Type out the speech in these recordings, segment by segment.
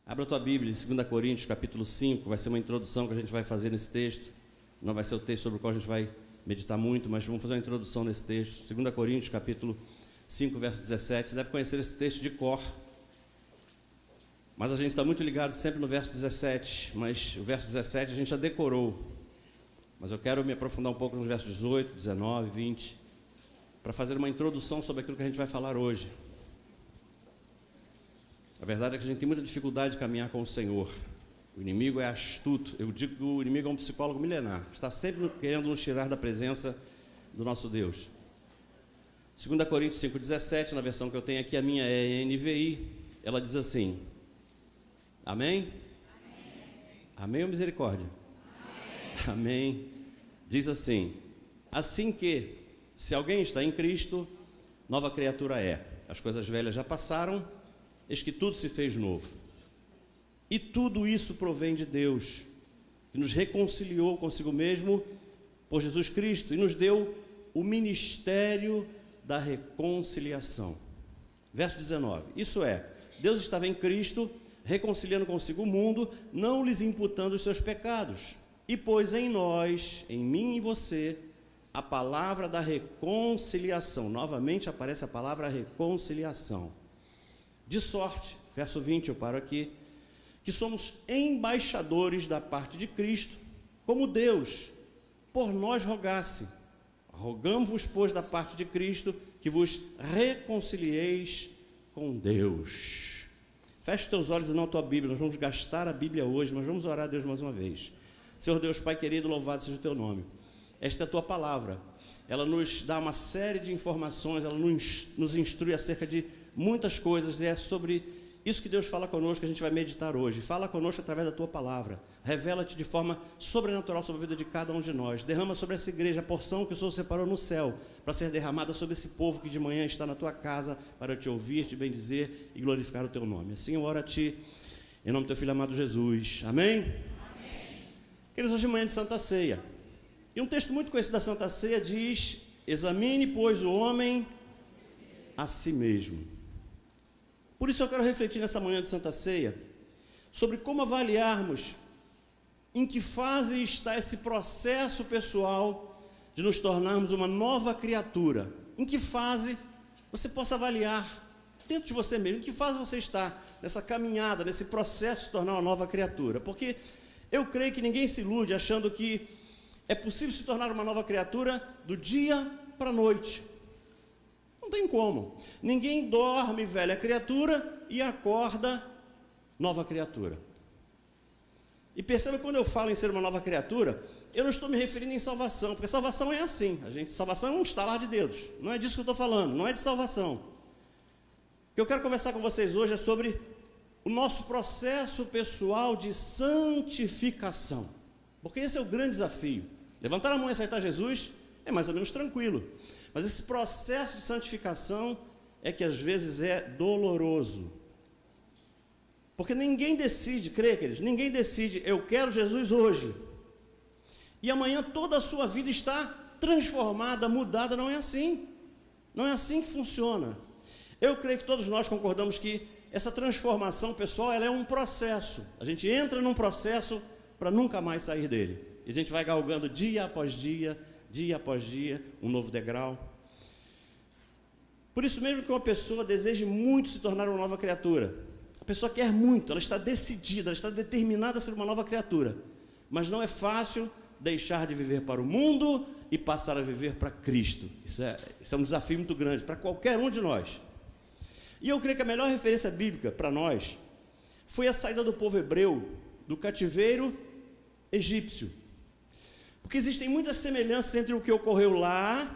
Abra a tua Bíblia, em 2 Coríntios, capítulo 5, vai ser uma introdução que a gente vai fazer nesse texto. Não vai ser o texto sobre o qual a gente vai meditar muito, mas vamos fazer uma introdução nesse texto. 2 Coríntios, capítulo 5, verso 17. Você deve conhecer esse texto de cor, mas a gente está muito ligado sempre no verso 17, mas o verso 17 a gente já decorou. Mas eu quero me aprofundar um pouco nos versos 18, 19, 20, para fazer uma introdução sobre aquilo que a gente vai falar hoje. A verdade é que a gente tem muita dificuldade de caminhar com o Senhor. O inimigo é astuto. Eu digo que o inimigo é um psicólogo milenar. Está sempre querendo nos tirar da presença do nosso Deus. 2 Coríntios 5,17, na versão que eu tenho aqui, a minha é NVI. Ela diz assim: Amém? Amém, Amém ou misericórdia? Amém. Amém. Diz assim: assim que, se alguém está em Cristo, nova criatura é. As coisas velhas já passaram, eis que tudo se fez novo. E tudo isso provém de Deus, que nos reconciliou consigo mesmo por Jesus Cristo e nos deu o ministério da reconciliação. Verso 19, isso é, Deus estava em Cristo, reconciliando consigo o mundo, não lhes imputando os seus pecados, e pôs em nós, em mim e você, a palavra da reconciliação. Novamente aparece a palavra reconciliação. De sorte, verso 20, eu paro aqui, que somos embaixadores da parte de Cristo, como Deus por nós rogasse. Rogamos-vos, pois, da parte de Cristo, que vos reconcilieis com Deus. Feche os teus olhos e não a tua Bíblia. Nós vamos gastar a Bíblia hoje, mas vamos orar a Deus mais uma vez. Senhor Deus, Pai querido, louvado seja o teu nome. Esta é a tua palavra. Ela nos dá uma série de informações, ela nos instrui acerca de muitas coisas, e é sobre isso que Deus fala conosco, que a gente vai meditar hoje. Fala conosco através da tua palavra. Revela-te de forma sobrenatural sobre a vida de cada um de nós. Derrama sobre essa igreja a porção que o Senhor separou no céu, para ser derramada sobre esse povo que de manhã está na tua casa, para te ouvir, te bendizer e glorificar o teu nome. Assim eu oro a ti, em nome do teu filho amado Jesus. Amém? Amém. Queridos, hoje de manhã de Santa Ceia. E um texto muito conhecido da Santa Ceia diz: examine, pois, o homem a si mesmo. Por isso eu quero refletir nessa manhã de Santa Ceia sobre como avaliarmos em que fase está esse processo pessoal de nos tornarmos uma nova criatura. Em que fase você possa avaliar dentro de você mesmo, em que fase você está nessa caminhada, nesse processo de se tornar uma nova criatura. Porque eu creio que ninguém se ilude achando que é possível se tornar uma nova criatura do dia para a noite. Não tem como. Ninguém dorme velha criatura e acorda nova criatura. E perceba que quando eu falo em ser uma nova criatura, eu não estou me referindo em salvação, porque salvação é assim. Salvação é um estalar de dedos. Não é disso que eu estou falando, não é de salvação. O que eu quero conversar com vocês hoje é sobre o nosso processo pessoal de santificação. Porque esse é o grande desafio. Levantar a mão e aceitar Jesus é mais ou menos tranquilo. Mas esse processo de santificação é que às vezes é doloroso. Porque ninguém decide, crê, queridos, ninguém decide, eu quero Jesus hoje. E amanhã toda a sua vida está transformada, mudada. Não é assim. Não é assim que funciona. Eu creio que todos nós concordamos que essa transformação pessoal, ela é um processo. A gente entra num processo para nunca mais sair dele. E a gente vai galgando dia após dia, um novo degrau. Por isso mesmo que uma pessoa deseje muito se tornar uma nova criatura, a pessoa quer muito, ela está decidida, ela está determinada a ser uma nova criatura, mas não é fácil deixar de viver para o mundo e passar a viver para Cristo. Isso é um desafio muito grande para qualquer um de nós. E eu creio que a melhor referência bíblica para nós foi a saída do povo hebreu do cativeiro egípcio. Porque existem muitas semelhanças entre o que ocorreu lá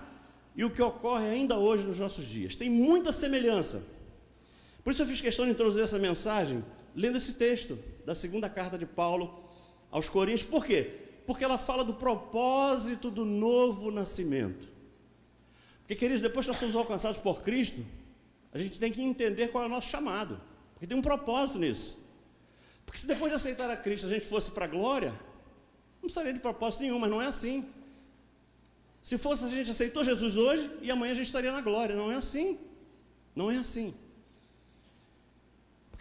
e o que ocorre ainda hoje nos nossos dias. Tem muita semelhança. Por isso eu fiz questão de introduzir essa mensagem lendo esse texto da segunda carta de Paulo aos Coríntios. Por quê? Porque ela fala do propósito do novo nascimento. Porque, queridos, depois que nós somos alcançados por Cristo, a gente tem que entender qual é o nosso chamado. Porque tem um propósito nisso. Porque se depois de aceitar a Cristo a gente fosse para a glória, não precisaria de propósito nenhum, mas não é assim. Se fosse, a gente aceitou Jesus hoje e amanhã a gente estaria na glória. Não é assim. Não é assim.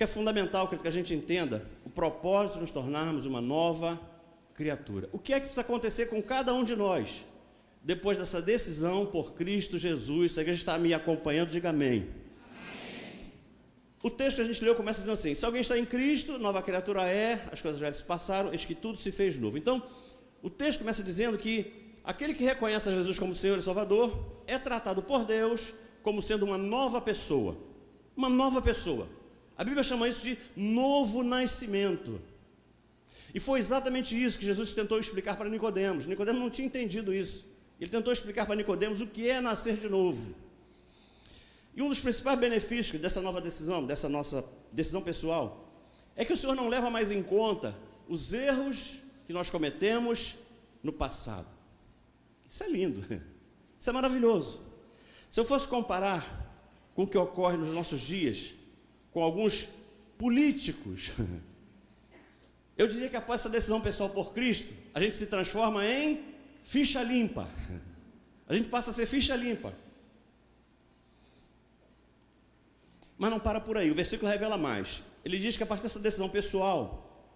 Porque é fundamental que a gente entenda o propósito de nos tornarmos uma nova criatura. O que é que precisa acontecer com cada um de nós depois dessa decisão por Cristo Jesus? Se a igreja está me acompanhando, diga amém. O texto que a gente leu começa dizendo assim: se alguém está em Cristo, nova criatura é, as coisas velhas se passaram, eis que tudo se fez novo. Então, o texto começa dizendo que aquele que reconhece a Jesus como Senhor e Salvador é tratado por Deus como sendo uma nova pessoa. Uma nova pessoa. A Bíblia chama isso de novo nascimento. E foi exatamente isso que Jesus tentou explicar para Nicodemos. Nicodemos não tinha entendido isso. Ele tentou explicar para Nicodemos o que é nascer de novo. E um dos principais benefícios dessa nova decisão, dessa nossa decisão pessoal, é que o Senhor não leva mais em conta os erros que nós cometemos no passado. Isso é lindo, isso é maravilhoso. Se eu fosse comparar com o que ocorre nos nossos dias, com alguns políticos, eu diria que após essa decisão pessoal por Cristo, a gente se transforma em ficha limpa. A gente passa a ser ficha limpa. Mas não para por aí, o versículo revela mais. Ele diz que a partir dessa decisão pessoal,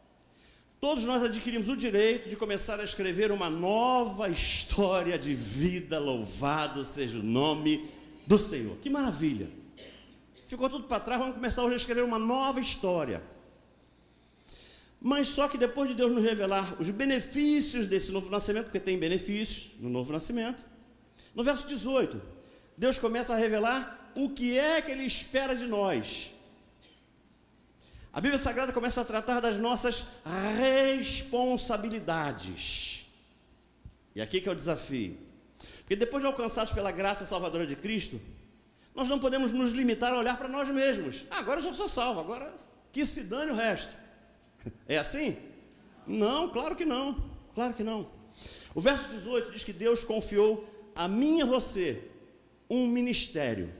todos nós adquirimos o direito de começar a escrever uma nova história de vida. Louvado seja o nome do Senhor. Que maravilha! Ficou tudo para trás, vamos começar hoje a escrever uma nova história. Mas só que depois de Deus nos revelar os benefícios desse novo nascimento, porque tem benefícios no novo nascimento, no verso 18, Deus começa a revelar o que é que Ele espera de nós. A Bíblia Sagrada começa a tratar das nossas responsabilidades. E aqui que é o desafio. Porque depois de alcançados pela graça salvadora de Cristo, nós não podemos nos limitar a olhar para nós mesmos. Agora eu já sou salvo, agora que se dane o resto. É assim? Não, claro que não. Claro que não. O verso 18 diz que Deus confiou a mim e a você um ministério.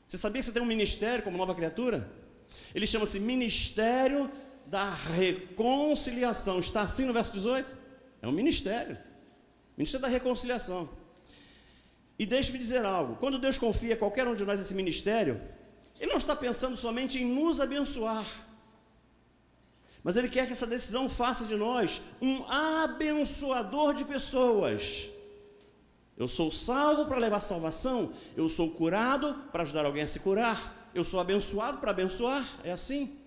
Você sabia que você tem um ministério como nova criatura? Ele chama-se Ministério da Reconciliação. Está assim no verso 18? É um ministério. Ministério da Reconciliação. E deixe-me dizer algo. Quando Deus confia a qualquer um de nós esse ministério, Ele não está pensando somente em nos abençoar, mas Ele quer que essa decisão faça de nós um abençoador de pessoas. Eu sou salvo para levar salvação, eu sou curado para ajudar alguém a se curar, eu sou abençoado para abençoar, é assim.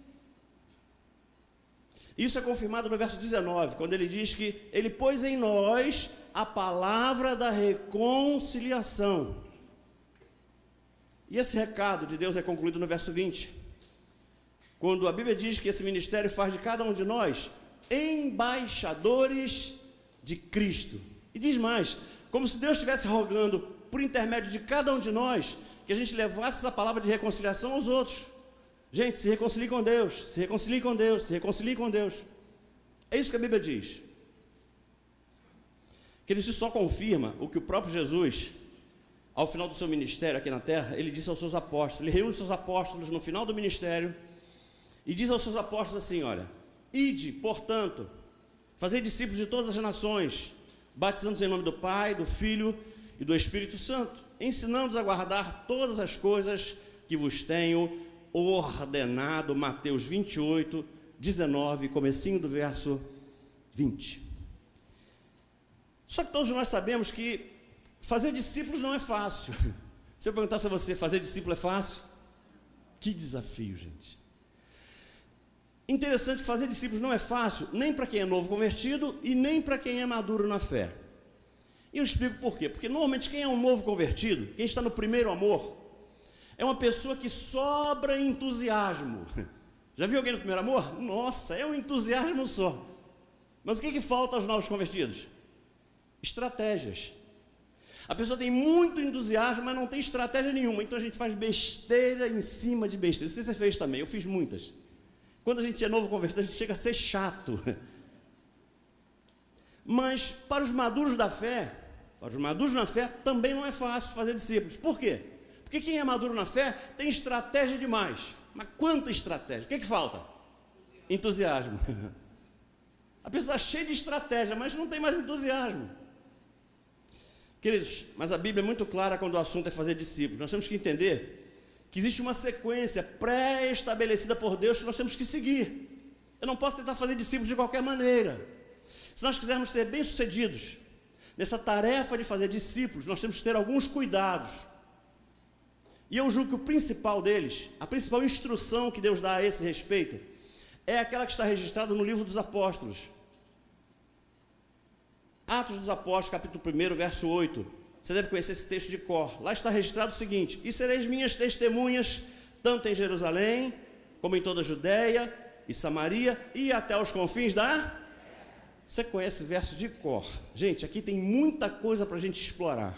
Isso é confirmado no verso 19, quando ele diz que Ele pôs em nós a palavra da reconciliação. E esse recado de Deus é concluído no verso 20, quando a Bíblia diz que esse ministério faz de cada um de nós embaixadores de Cristo. E diz mais, como se Deus estivesse rogando por intermédio de cada um de nós, que a gente levasse essa palavra de reconciliação aos outros. Gente, se reconcilie com Deus, se reconcilie com Deus, se reconcilie com Deus. É isso que a Bíblia diz. Que ele só confirma o que o próprio Jesus, ao final do seu ministério aqui na terra, ele disse aos seus apóstolos. Ele reúne os seus apóstolos no final do ministério e diz aos seus apóstolos assim: olha, ide, portanto, fazei discípulos de todas as nações, batizando-os em nome do Pai, do Filho e do Espírito Santo, ensinando-os a guardar todas as coisas que vos tenho ordenado. Mateus 28, 19, comecinho do verso 20. Só que todos nós sabemos que fazer discípulos não é fácil. Se eu perguntasse a você, fazer discípulo é fácil? Que desafio, gente. Interessante que fazer discípulos não é fácil, nem para quem é novo convertido e nem para quem é maduro na fé. E eu explico por quê. Porque normalmente quem é um novo convertido, quem está no primeiro amor, é uma pessoa que sobra entusiasmo. Já viu alguém no primeiro amor? Nossa, é um entusiasmo só. Mas o que falta aos novos convertidos? Estratégias. A pessoa tem muito entusiasmo, mas não tem estratégia nenhuma. Então a gente faz besteira em cima de besteira. Não sei se você fez também, eu fiz muitas. Quando a gente é novo convertido, a gente chega a ser chato. Mas para os maduros da fé, para os maduros na fé, também não é fácil fazer discípulos. Por quê? Porque quem é maduro na fé tem estratégia demais. Mas quanta estratégia? O que falta? Entusiasmo. A pessoa está cheia de estratégia, mas não tem mais entusiasmo. Queridos, mas a Bíblia é muito clara quando o assunto é fazer discípulos. Nós temos que entender que existe uma sequência pré-estabelecida por Deus que nós temos que seguir. Eu não posso tentar fazer discípulos de qualquer maneira. Se nós quisermos ser bem-sucedidos nessa tarefa de fazer discípulos, nós temos que ter alguns cuidados. E eu julgo que o principal deles, a principal instrução que Deus dá a esse respeito, é aquela que está registrada no livro dos Apóstolos. Atos dos Apóstolos, capítulo 1, verso 8. Você deve conhecer esse texto de cor. Lá está registrado o seguinte: e sereis minhas testemunhas, tanto em Jerusalém, como em toda a Judéia e Samaria, e até os confins da... Você conhece esse verso de cor. Gente, aqui tem muita coisa para a gente explorar.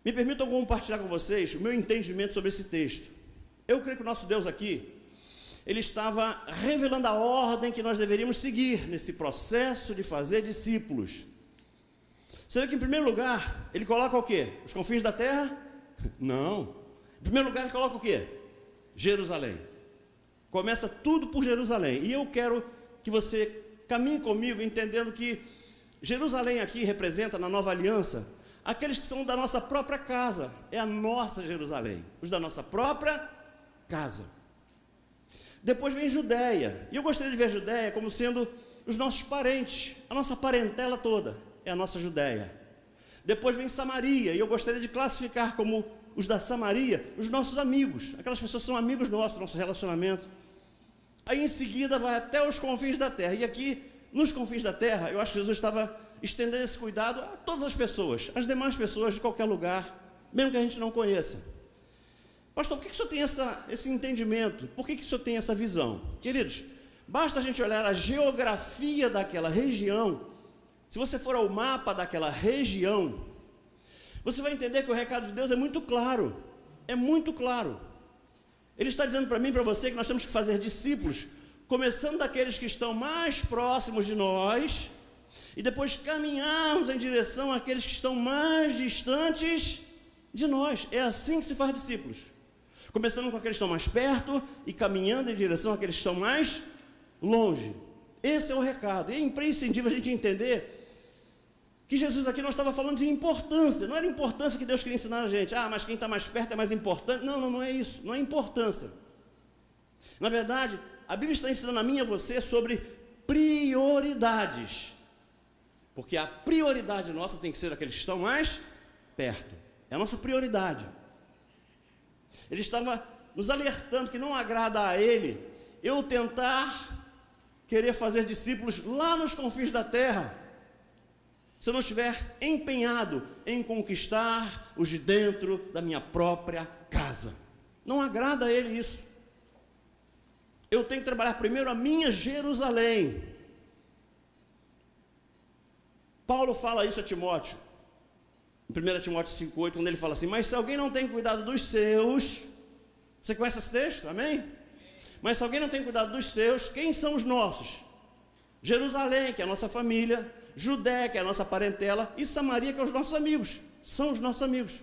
Me permitam compartilhar com vocês o meu entendimento sobre esse texto. Eu creio que o nosso Deus aqui, Ele estava revelando a ordem que nós deveríamos seguir nesse processo de fazer discípulos. Você vê que em primeiro lugar, Ele coloca o quê? Os confins da terra? Não. Em primeiro lugar, Ele coloca o quê? Jerusalém. Começa tudo por Jerusalém. E eu quero que você caminhe comigo entendendo que Jerusalém aqui representa, na nova aliança, aqueles que são da nossa própria casa. É a nossa Jerusalém, os da nossa própria casa. Depois vem Judéia, e eu gostaria de ver a Judéia como sendo os nossos parentes, a nossa parentela toda, é a nossa Judéia. Depois vem Samaria, e eu gostaria de classificar como os da Samaria, os nossos amigos, aquelas pessoas que são amigos nossos, nosso relacionamento. Aí em seguida vai até os confins da terra, e aqui, nos confins da terra, eu acho que Jesus estava estendendo esse cuidado a todas as pessoas, as demais pessoas de qualquer lugar, mesmo que a gente não conheça. Pastor, por que o senhor tem esse entendimento? Por que o senhor tem essa visão? Queridos, basta a gente olhar a geografia daquela região. Se você for ao mapa daquela região, você vai entender que o recado de Deus é muito claro. É muito claro. Ele está dizendo para mim e para você que nós temos que fazer discípulos, começando daqueles que estão mais próximos de nós, e depois caminharmos em direção àqueles que estão mais distantes de nós. É assim que se faz discípulos. Começando com aqueles que estão mais perto e caminhando em direção àqueles que estão mais longe. Esse é o recado. E é imprescindível a gente entender que Jesus aqui não estava falando de importância. Não era importância que Deus queria ensinar a gente. Ah, mas quem está mais perto é mais importante. Não é isso. Não é importância. Na verdade, a Bíblia está ensinando a mim e a você sobre prioridades. Porque a prioridade nossa tem que ser aqueles que estão mais perto. É a nossa prioridade. Ele estava nos alertando que não agrada a Ele eu tentar querer fazer discípulos lá nos confins da terra, se eu não estiver empenhado em conquistar os de dentro da minha própria casa. Não agrada a Ele isso. Eu tenho que trabalhar primeiro a minha Jerusalém. Paulo fala isso a Timóteo, em 1 Timóteo 5,8, quando ele fala assim: mas se alguém não tem cuidado dos seus... Você conhece esse texto? Amém? Mas se alguém não tem cuidado dos seus, quem são os nossos? Jerusalém, que é a nossa família, Judéia, que é a nossa parentela, e Samaria, que é os nossos amigos. São os nossos amigos.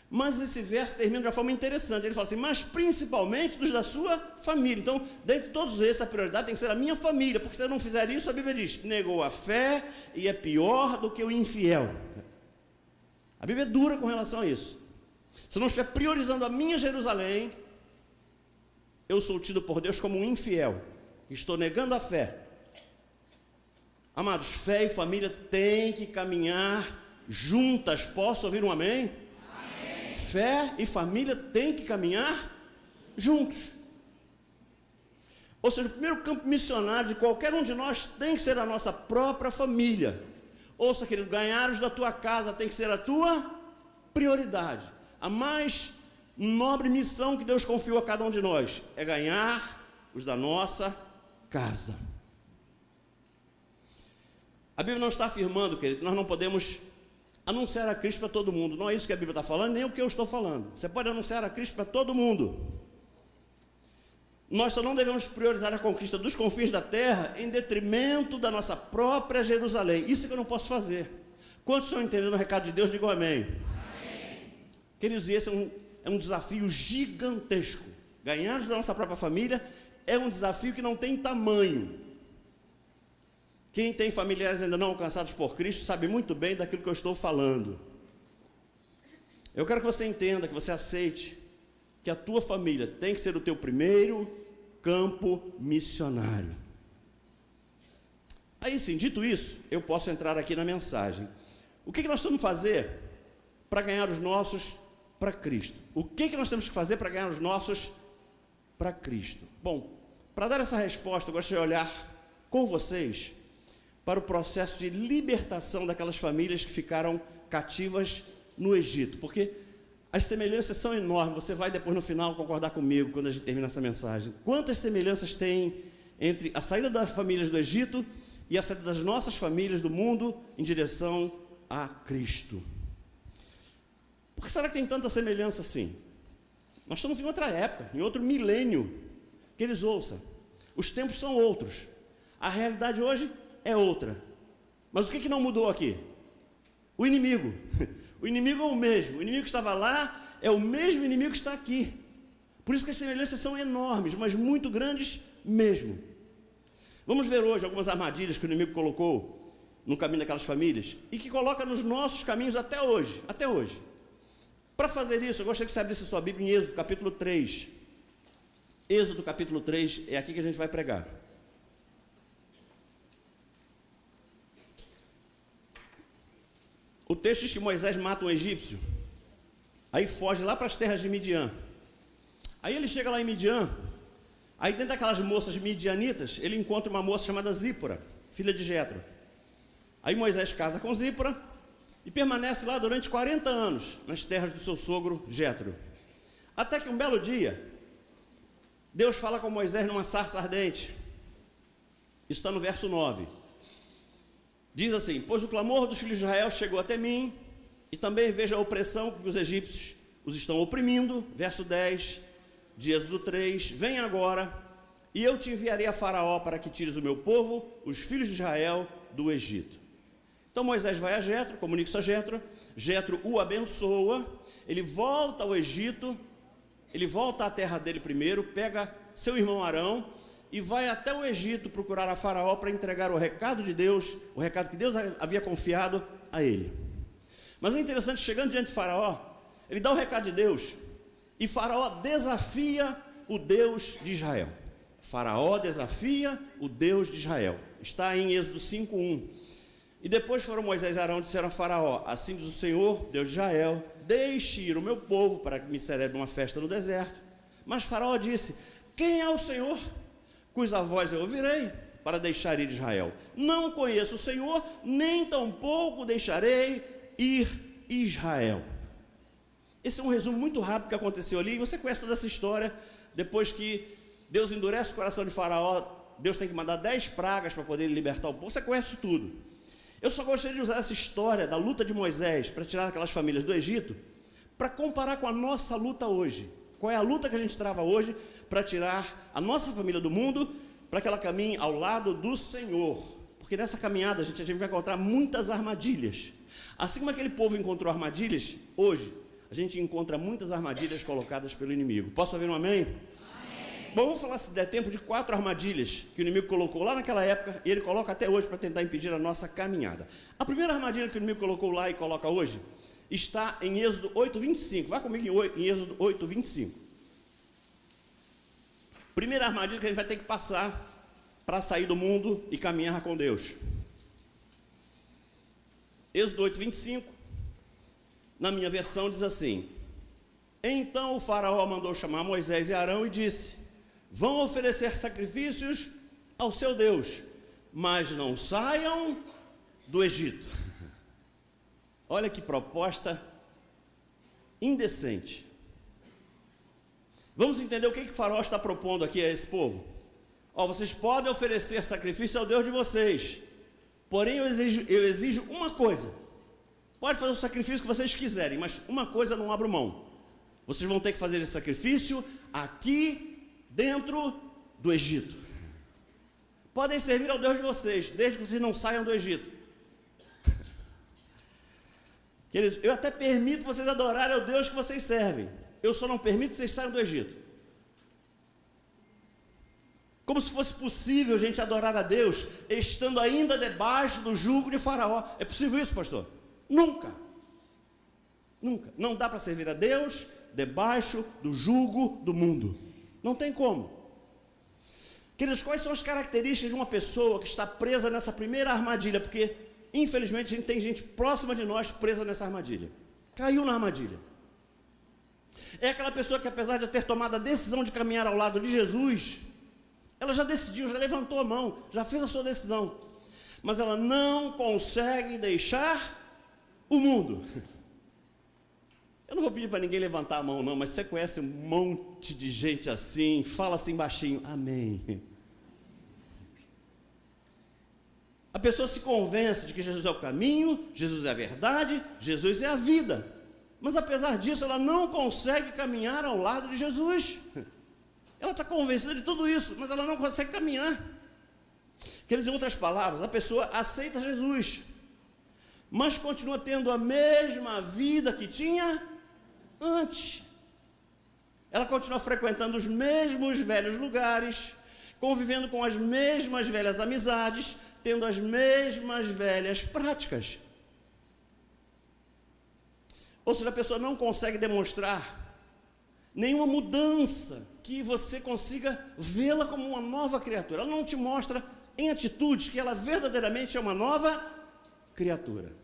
Mas esse verso termina de uma forma interessante. Ele fala assim: mas principalmente dos da sua família. Então, dentre todos esses, a prioridade tem que ser a minha família, porque se eu não fizer isso, a Bíblia diz: negou a fé e é pior do que o infiel. A Bíblia é dura com relação a isso. Se eu não estiver priorizando a minha Jerusalém, eu sou tido por Deus como um infiel. Estou negando a fé. Amados, fé e família têm que caminhar juntas. Posso ouvir um amém? Amém. Fé e família têm que caminhar juntos. Ou seja, o primeiro campo missionário de qualquer um de nós tem que ser a nossa própria família. Ouça, querido, ganhar os da tua casa tem que ser a tua prioridade. A mais nobre missão que Deus confiou a cada um de nós é ganhar os da nossa casa. A Bíblia não está afirmando, querido, que nós não podemos anunciar a Cristo para todo mundo. Não é isso que a Bíblia está falando, nem o que eu estou falando. Você pode anunciar a Cristo para todo mundo. Nós só não devemos priorizar a conquista dos confins da terra em detrimento da nossa própria Jerusalém. Isso é que eu não posso fazer. Quantos estão entendendo o recado de Deus? Digam amém. Amém. Queridos, esse é um desafio gigantesco. Ganhar da nossa própria família é um desafio que não tem tamanho. Quem tem familiares ainda não alcançados por Cristo sabe muito bem daquilo que eu estou falando. Eu quero que você entenda, que você aceite que a tua família tem que ser o teu primeiro campo missionário. Aí sim, dito isso, eu posso entrar aqui na mensagem. O que nós temos que fazer para ganhar os nossos para Cristo? O que nós temos que fazer para ganhar os nossos para Cristo? Bom, para dar essa resposta, eu gostaria de olhar com vocês para o processo de libertação daquelas famílias que ficaram cativas no Egito, porque as semelhanças são enormes. Você vai depois no final concordar comigo quando a gente termina essa mensagem. Quantas semelhanças tem entre a saída das famílias do Egito e a saída das nossas famílias do mundo em direção a Cristo? Por que será que tem tanta semelhança assim? Nós estamos em outra época, em outro milênio. Que eles ouçam, os tempos são outros, a realidade hoje é outra. Mas o que não mudou aqui? O inimigo. O inimigo é o mesmo. O inimigo que estava lá é o mesmo inimigo que está aqui. Por isso que as semelhanças são enormes, mas muito grandes mesmo. Vamos ver hoje algumas armadilhas que o inimigo colocou no caminho daquelas famílias e que coloca nos nossos caminhos até hoje. Até hoje. Para fazer isso, eu gostaria que você abrisse sua Bíblia em Êxodo, capítulo 3. Êxodo, capítulo 3, é aqui que a gente vai pregar. O texto diz que Moisés mata um egípcio, aí foge lá para as terras de Midian. Aí ele chega lá em Midian, aí dentro daquelas moças midianitas, ele encontra uma moça chamada Zípora, filha de Jetro. Aí Moisés casa com Zípora e permanece lá durante 40 anos, nas terras do seu sogro Jetro. Até que um belo dia, Deus fala com Moisés numa sarça ardente. Isso está no verso 9. Diz assim: pois o clamor dos filhos de Israel chegou até mim, e também vejo a opressão que os egípcios os estão oprimindo. Verso 10 de Êxodo 3: vem agora, e eu te enviarei a Faraó para que tires o meu povo, os filhos de Israel, do Egito. Então Moisés vai a Jetro, comunica isso a Jetro. Jetro o abençoa, ele volta ao Egito, ele volta à terra dele primeiro, pega seu irmão Arão e vai até o Egito procurar a Faraó para entregar o recado de Deus, o recado que Deus havia confiado a ele. Mas é interessante, chegando diante de Faraó, ele dá o recado de Deus, e Faraó desafia o Deus de Israel. Faraó desafia o Deus de Israel. Está em Êxodo 5:1. E depois foram Moisés e Arão e disseram a Faraó: assim diz o Senhor, Deus de Israel, deixe ir o meu povo para que me celebre uma festa no deserto. Mas Faraó disse: quem é o Senhor, cuja voz eu ouvirei, para deixar ir Israel? Não conheço o Senhor, nem tampouco deixarei ir Israel. Esse é um resumo muito rápido que aconteceu ali, e você conhece toda essa história. Depois que Deus endurece o coração de Faraó, Deus tem que mandar 10 pragas para poder libertar o povo. Você conhece tudo. Eu só gostaria de usar essa história da luta de Moisés para tirar aquelas famílias do Egito, para comparar com a nossa luta hoje. Qual é a luta que a gente trava hoje para tirar a nossa família do mundo, para que ela caminhe ao lado do Senhor? Porque nessa caminhada a gente vai encontrar muitas armadilhas. Assim como aquele povo encontrou armadilhas, hoje a gente encontra muitas armadilhas colocadas pelo inimigo. Posso ouvir um amém? Bom, vou falar, se der tempo, de 4 armadilhas que o inimigo colocou lá naquela época e ele coloca até hoje para tentar impedir a nossa caminhada. A primeira armadilha que o inimigo colocou lá e coloca hoje está em Êxodo 8:25. Vai comigo em Êxodo 8:25. Primeira armadilha que a gente vai ter que passar para sair do mundo e caminhar com Deus. Êxodo 8:25, na minha versão diz assim: então o faraó mandou chamar Moisés e Arão e disse: vão oferecer sacrifícios ao seu Deus, mas não saiam do Egito. Olha que proposta indecente. Vamos entender o que o faraó está propondo aqui a esse povo. Vocês podem oferecer sacrifício ao Deus de vocês, porém eu exijo uma coisa. Pode fazer o sacrifício que vocês quiserem, mas uma coisa não abro mão. Vocês vão ter que fazer esse sacrifício aqui dentro do Egito. Podem servir ao Deus de vocês, desde que vocês não saiam do Egito. Queridos, eu até permito vocês adorarem ao Deus que vocês servem, eu só não permito que vocês saiam do Egito. Como se fosse possível a gente adorar a Deus estando ainda debaixo do jugo de Faraó. É possível isso, pastor? Nunca. Nunca. Não dá para servir a Deus debaixo do jugo do mundo. Não tem como. Queridos, quais são as características de uma pessoa que está presa nessa primeira armadilha? Porque, infelizmente, a gente tem gente próxima de nós presa nessa armadilha. Caiu na armadilha. É aquela pessoa que, apesar de ter tomado a decisão de caminhar ao lado de Jesus, ela já decidiu, já levantou a mão, já fez a sua decisão, mas ela não consegue deixar o mundo. Eu não vou pedir para ninguém levantar a mão não, mas você conhece um monte de gente assim, fala assim baixinho, amém. A pessoa se convence de que Jesus é o caminho, Jesus é a verdade, Jesus é a vida. Mas apesar disso, ela não consegue caminhar ao lado de Jesus. Ela está convencida de tudo isso, mas ela não consegue caminhar. Quer dizer, em outras palavras, a pessoa aceita Jesus, mas continua tendo a mesma vida que tinha antes. Ela continua frequentando os mesmos velhos lugares, convivendo com as mesmas velhas amizades, tendo as mesmas velhas práticas. Ou seja, a pessoa não consegue demonstrar nenhuma mudança que você consiga vê-la como uma nova criatura. Ela não te mostra em atitudes que ela verdadeiramente é uma nova criatura.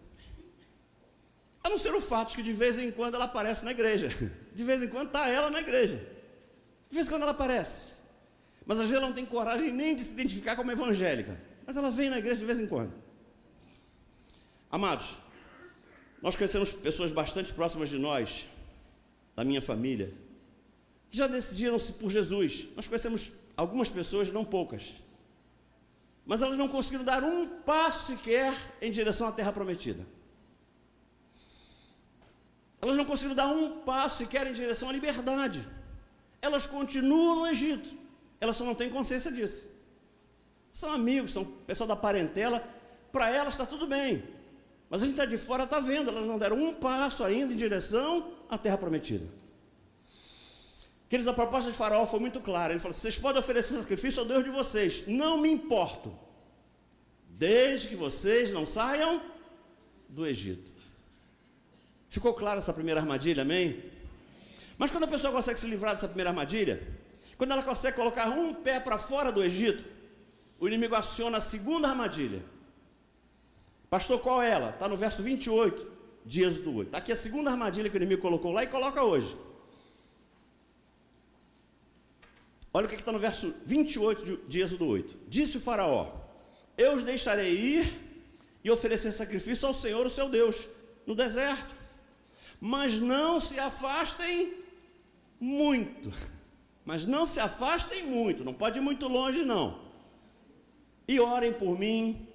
A não ser o fato de que de vez em quando ela aparece na igreja. De vez em quando está ela na igreja. De vez em quando ela aparece. Mas às vezes ela não tem coragem nem de se identificar como evangélica. Mas ela vem na igreja de vez em quando. Amados, nós conhecemos pessoas bastante próximas de nós, da minha família, que já decidiram-se por Jesus. Nós conhecemos algumas pessoas, não poucas. Mas elas não conseguiram dar um passo sequer em direção à terra prometida. Elas não conseguiram dar um passo sequer em direção à liberdade. Elas continuam no Egito. Elas só não têm consciência disso. São amigos, são pessoal da parentela. Para elas está tudo bem. Mas a gente está de fora, está vendo. Elas não deram um passo ainda em direção à terra prometida. Queridos, a proposta de Faraó foi muito clara. Ele falou: vocês podem oferecer sacrifício ao Deus de vocês. Não me importo. Desde que vocês não saiam do Egito. Ficou clara essa primeira armadilha, amém? Mas quando a pessoa consegue se livrar dessa primeira armadilha, quando ela consegue colocar um pé para fora do Egito, o inimigo aciona a segunda armadilha. Pastor, qual é ela? Está no verso 28 de Êxodo 8. Está aqui a segunda armadilha que o inimigo colocou lá e coloca hoje. Olha o que está no verso 28 de Êxodo 8. Disse o Faraó: eu os deixarei ir e oferecer sacrifício ao Senhor, o seu Deus, no deserto. Mas não se afastem muito. Mas não se afastem muito. Não pode ir muito longe, não. E orem por mim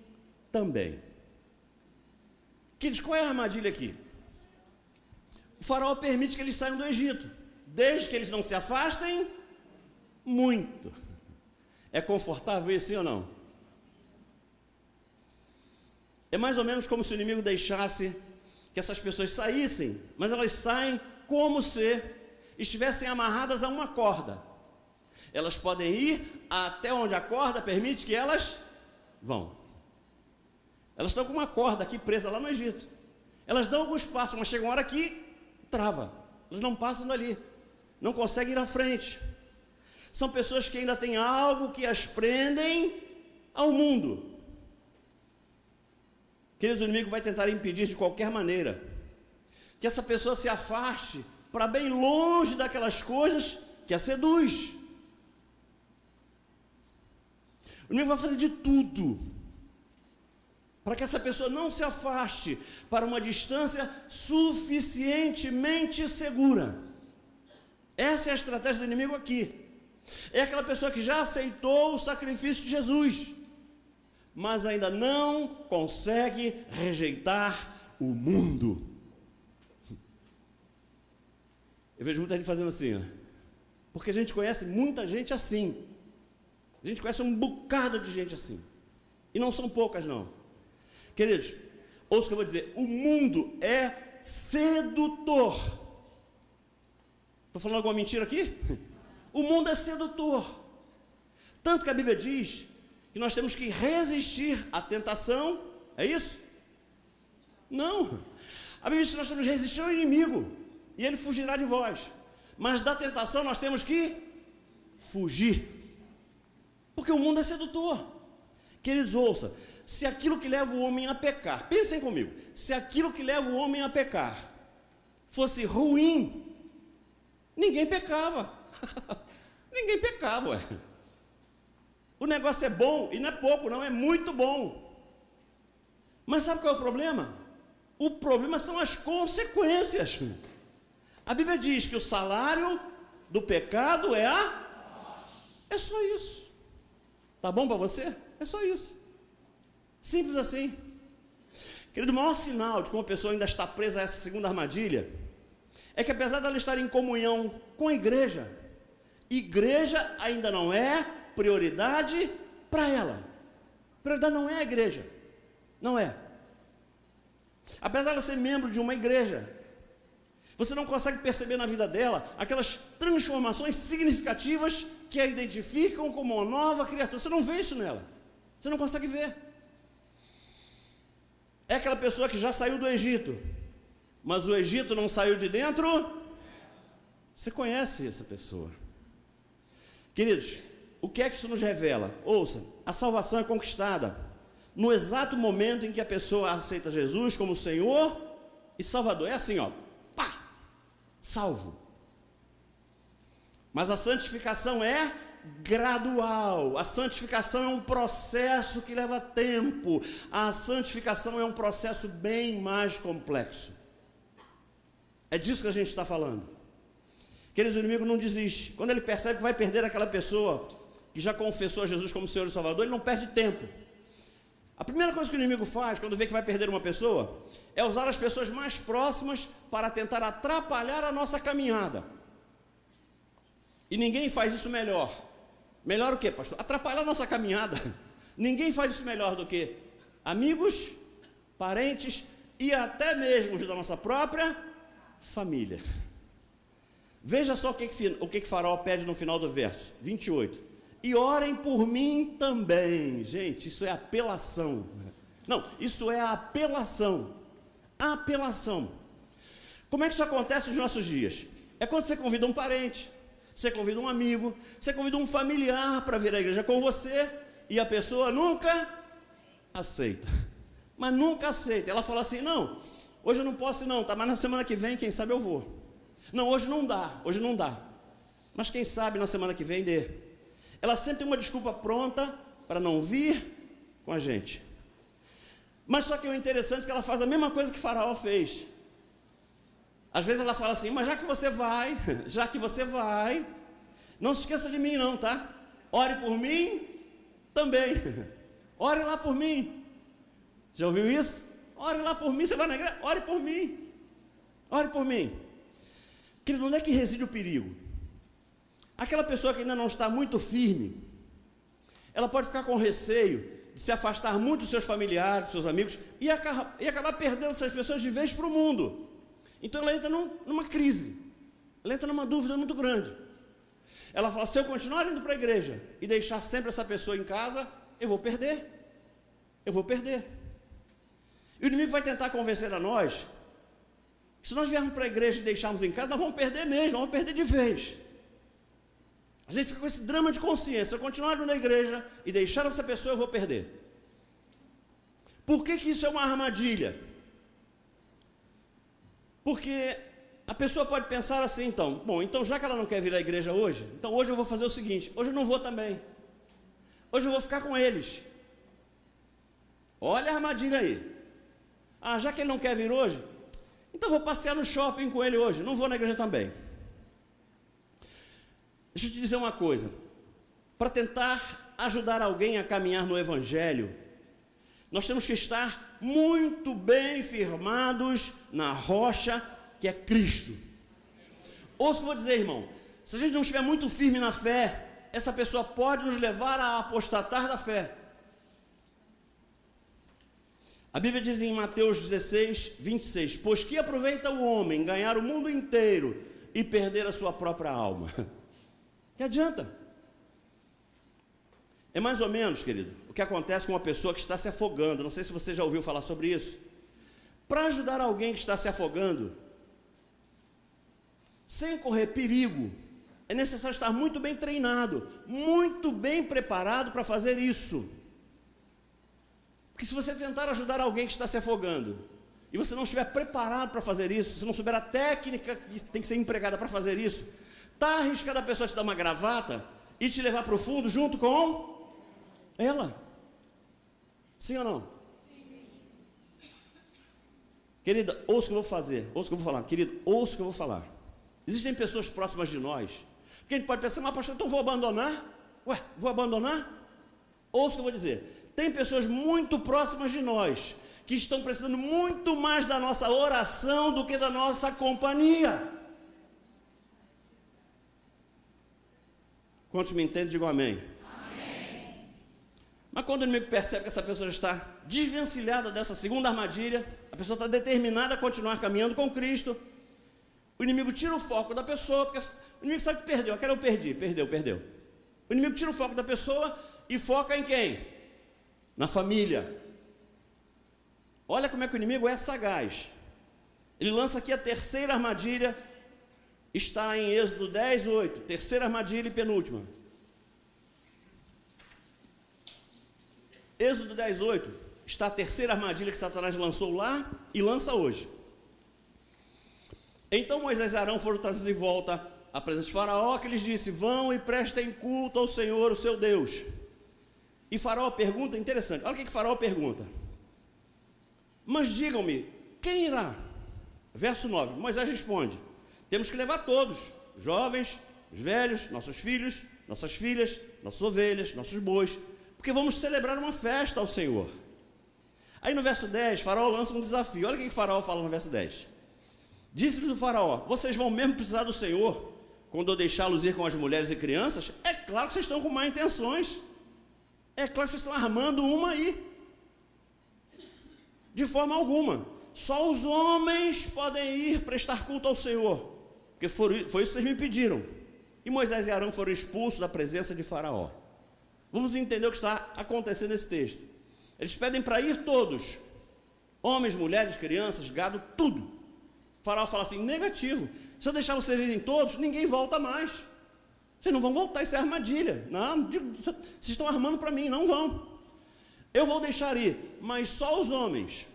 também. Queridos, qual é a armadilha aqui? O Faraó permite que eles saiam do Egito, desde que eles não se afastem muito. É confortável isso, sim ou não? É mais ou menos como se o inimigo deixasse que essas pessoas saíssem, mas elas saem como se estivessem amarradas a uma corda. Elas podem ir até onde a corda permite que elas vão. Elas estão com uma corda aqui presa lá no Egito. Elas dão alguns passos, mas chega uma hora que trava. Elas não passam dali, não conseguem ir à frente. São pessoas que ainda têm algo que as prendem ao mundo. Queridos, o inimigo vai tentar impedir de qualquer maneira que essa pessoa se afaste para bem longe daquelas coisas que a seduz. O inimigo vai fazer de tudo para que essa pessoa não se afaste para uma distância suficientemente segura. Essa é a estratégia do inimigo aqui. É aquela pessoa que já aceitou o sacrifício de Jesus, mas ainda não consegue rejeitar o mundo. Eu vejo muita gente fazendo assim, ó, porque a gente conhece muita gente assim. A gente conhece um bocado de gente assim. E não são poucas, não. Queridos, ouça o que eu vou dizer. O mundo é sedutor. Estou falando alguma mentira aqui? O mundo é sedutor. Tanto que a Bíblia diz que nós temos que resistir à tentação. É isso? Não. A Bíblia diz que nós temos que resistir ao inimigo, e ele fugirá de vós. Mas da tentação nós temos que fugir, porque o mundo é sedutor. Queridos, ouça, se aquilo que leva o homem a pecar, pensem comigo, se aquilo que leva o homem a pecar fosse ruim, ninguém pecava. Ninguém pecava, ué. O negócio é bom, e não é pouco não, é muito bom. Mas sabe qual é o problema? O problema são as consequências. A Bíblia diz que o salário do pecado é É só isso. Tá bom para você? É só isso. Simples assim. Querido, o maior sinal de que uma pessoa ainda está presa a essa segunda armadilha é que, apesar dela estar em comunhão com a igreja ainda não é prioridade para ela. Prioridade não é a igreja. Não é. Apesar dela ser membro de uma igreja, você não consegue perceber na vida dela aquelas transformações significativas que a identificam como uma nova criatura. Você não vê isso nela. Você não consegue ver. É aquela pessoa que já saiu do Egito, mas o Egito não saiu de dentro. Você conhece essa pessoa. Queridos, o que é que isso nos revela? Ouça, a salvação é conquistada no exato momento em que a pessoa aceita Jesus como Senhor e Salvador. É assim, ó, pá, salvo. Mas a santificação é gradual. A santificação é um processo que leva tempo. A santificação é um processo bem mais complexo. É disso que a gente está falando. Queridos, o inimigo não desiste. Quando ele percebe que vai perder aquela pessoa que já confessou a Jesus como Senhor e Salvador, ele não perde tempo. A primeira coisa que o inimigo faz quando vê que vai perder uma pessoa é usar as pessoas mais próximas para tentar atrapalhar a nossa caminhada. E ninguém faz isso melhor. Melhor o quê, pastor? Atrapalhar a nossa caminhada. Ninguém faz isso melhor do que amigos, parentes e até mesmo os da nossa própria família. Veja só o que Faraó pede no final do verso 28. E orem por mim também. Gente, isso é apelação. Não, isso é apelação. Apelação. Como é que isso acontece nos nossos dias? É quando você convida um parente, você convida um amigo, você convida um familiar para vir à igreja com você, e a pessoa nunca aceita. Mas nunca aceita. Ela fala assim, não, hoje eu não posso não, tá? Mas na semana que vem, quem sabe eu vou. Não, hoje não dá. Mas quem sabe na semana que vem dê. Ela sempre tem uma desculpa pronta para não vir com a gente. Mas só que o interessante é que ela faz a mesma coisa que Faraó fez. Às vezes ela fala assim, mas já que você vai, não se esqueça de mim não, tá? Ore por mim também. Ore lá por mim. Já ouviu isso? Ore lá por mim, você vai na igreja, ore por mim. Ore por mim. Querido, onde é que reside o perigo? Aquela pessoa que ainda não está muito firme, ela pode ficar com receio de se afastar muito dos seus familiares, dos seus amigos, e acabar perdendo essas pessoas de vez para o mundo. Então ela entra numa crise, ela entra numa dúvida muito grande. Ela fala, se eu continuar indo para a igreja e deixar sempre essa pessoa em casa, eu vou perder. E o inimigo vai tentar convencer a nós, que se nós viermos para a igreja e deixarmos em casa, nós vamos perder mesmo, vamos perder de vez. A gente fica com esse drama de consciência, se eu continuar indo na igreja e deixar essa pessoa, eu vou perder. Por que isso é uma armadilha? Porque a pessoa pode pensar assim, então já que ela não quer vir à igreja hoje, então hoje eu vou fazer o seguinte, hoje eu não vou também. Hoje eu vou ficar com eles. Olha a armadilha aí. Já que ele não quer vir hoje, então eu vou passear no shopping com ele hoje, não vou na igreja também. Deixa eu te dizer uma coisa, para tentar ajudar alguém a caminhar no Evangelho, nós temos que estar muito bem firmados na rocha que é Cristo. Ouça o que eu vou dizer, irmão, se a gente não estiver muito firme na fé, essa pessoa pode nos levar a apostatar da fé. A Bíblia diz em Mateus 16, 26, pois que aproveita o homem ganhar o mundo inteiro e perder a sua própria alma? Que adianta? É mais ou menos, querido, o que acontece com uma pessoa que está se afogando. Não sei se você já ouviu falar sobre isso. Para ajudar alguém que está se afogando, sem correr perigo, é necessário estar muito bem treinado, muito bem preparado para fazer isso. Porque se você tentar ajudar alguém que está se afogando, e você não estiver preparado para fazer isso, se não souber a técnica que tem que ser empregada para fazer isso, está arriscado a pessoa te dar uma gravata e te levar para o fundo junto com ela. Sim ou não? Sim. Querida, ouça o que eu vou fazer, ouça o que eu vou falar. Querido, ouça o que eu vou falar. Existem pessoas próximas de nós, que a gente pode pensar, mas pastor, então vou abandonar? Ué, vou abandonar? Ouça o que eu vou dizer. Tem pessoas muito próximas de nós, que estão precisando muito mais da nossa oração do que da nossa companhia. Quantos me entendem, digam amém. Amém. Mas quando o inimigo percebe que essa pessoa está desvencilhada dessa segunda armadilha, a pessoa está determinada a continuar caminhando com Cristo, o inimigo tira o foco da pessoa, porque o inimigo sabe que perdeu, aquela eu perdi, perdeu. O inimigo tira o foco da pessoa e foca em quem? Na família. Olha como é que o inimigo é sagaz. Ele lança aqui a terceira armadilha, está em Êxodo 10, 8, terceira armadilha e penúltima. Êxodo 10, 8, está a terceira armadilha que Satanás lançou lá e lança hoje. Então Moisés e Arão foram trazidos de volta à presença de Faraó, que lhes disse: vão e prestem culto ao Senhor, o seu Deus. E Faraó pergunta, interessante, olha o que Faraó pergunta: mas digam-me, quem irá? Verso 9, Moisés responde: temos que levar todos, jovens, os velhos, nossos filhos, nossas filhas, nossas ovelhas, nossos bois, porque vamos celebrar uma festa ao Senhor. Aí no verso 10, Faraó lança um desafio. Olha o que Faraó fala no verso 10. Disse-lhes o Faraó: vocês vão mesmo precisar do Senhor quando eu deixá-los ir com as mulheres e crianças? É claro que vocês estão com má intenções. É claro que vocês estão armando uma aí. De forma alguma. Só os homens podem ir prestar culto ao Senhor, porque foi isso que vocês me pediram. E Moisés e Arão foram expulsos da presença de Faraó. Vamos entender o que está acontecendo nesse texto. Eles pedem para ir todos, homens, mulheres, crianças, gado, tudo. O Faraó fala assim: negativo, se eu deixar vocês irem todos, ninguém volta mais. Vocês não vão voltar, isso é armadilha. Não, vocês estão armando para mim, não vão. Eu vou deixar ir, mas só os homens.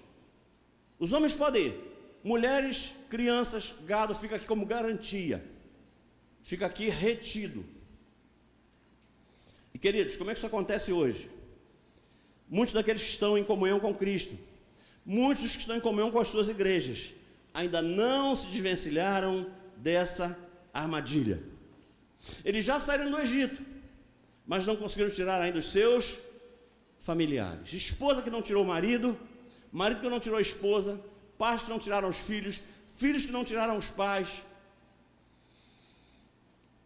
Os homens podem ir. Mulheres, crianças, gado, fica aqui como garantia. Fica aqui retido. E queridos, como é que isso acontece hoje? Muitos daqueles que estão em comunhão com Cristo, muitos que estão em comunhão com as suas igrejas, ainda não se desvencilharam dessa armadilha. Eles já saíram do Egito, mas não conseguiram tirar ainda os seus familiares. Esposa que não tirou o marido, marido que não tirou a esposa, pais que não tiraram os filhos, filhos que não tiraram os pais.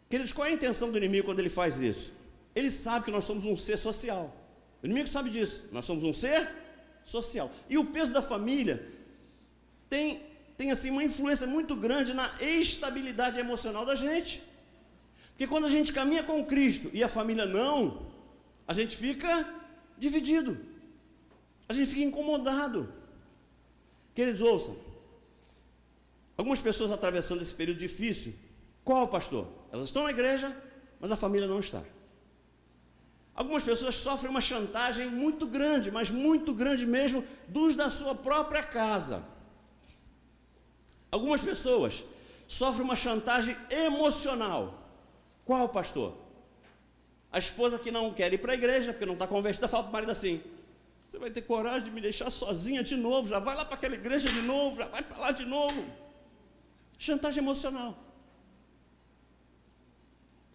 Queridos, qual é a intenção do inimigo quando ele faz isso? Ele sabe que nós somos um ser social. O inimigo sabe disso, nós somos um ser social. E o peso da família tem assim uma influência muito grande na estabilidade emocional da gente. Porque quando a gente caminha com Cristo e a família não, a gente fica dividido, a gente fica incomodado. Queridos, ouçam, algumas pessoas atravessando esse período difícil, qual pastor? Elas estão na igreja, mas a família não está. Algumas pessoas sofrem uma chantagem muito grande, mas muito grande mesmo, dos da sua própria casa. Algumas pessoas sofrem uma chantagem emocional. Qual, pastor? A esposa que não quer ir para a igreja, porque não está convertida, fala para o marido assim: você vai ter coragem de me deixar sozinha de novo? Já vai lá para aquela igreja de novo, já vai para lá de novo. Chantagem emocional.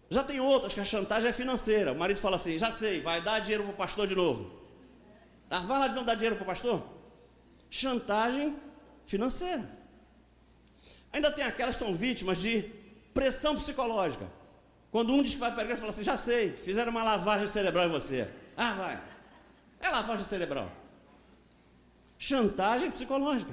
Já tem outras que a chantagem é financeira. O marido fala assim: já sei, vai dar dinheiro para o pastor de novo. Ah, vai lá de não dar dinheiro para o pastor? Chantagem financeira. Ainda tem aquelas que são vítimas de pressão psicológica. Quando um diz que vai para a igreja, fala assim: já sei, fizeram uma lavagem cerebral em você. Ah, vai. É lavagem cerebral. Chantagem psicológica.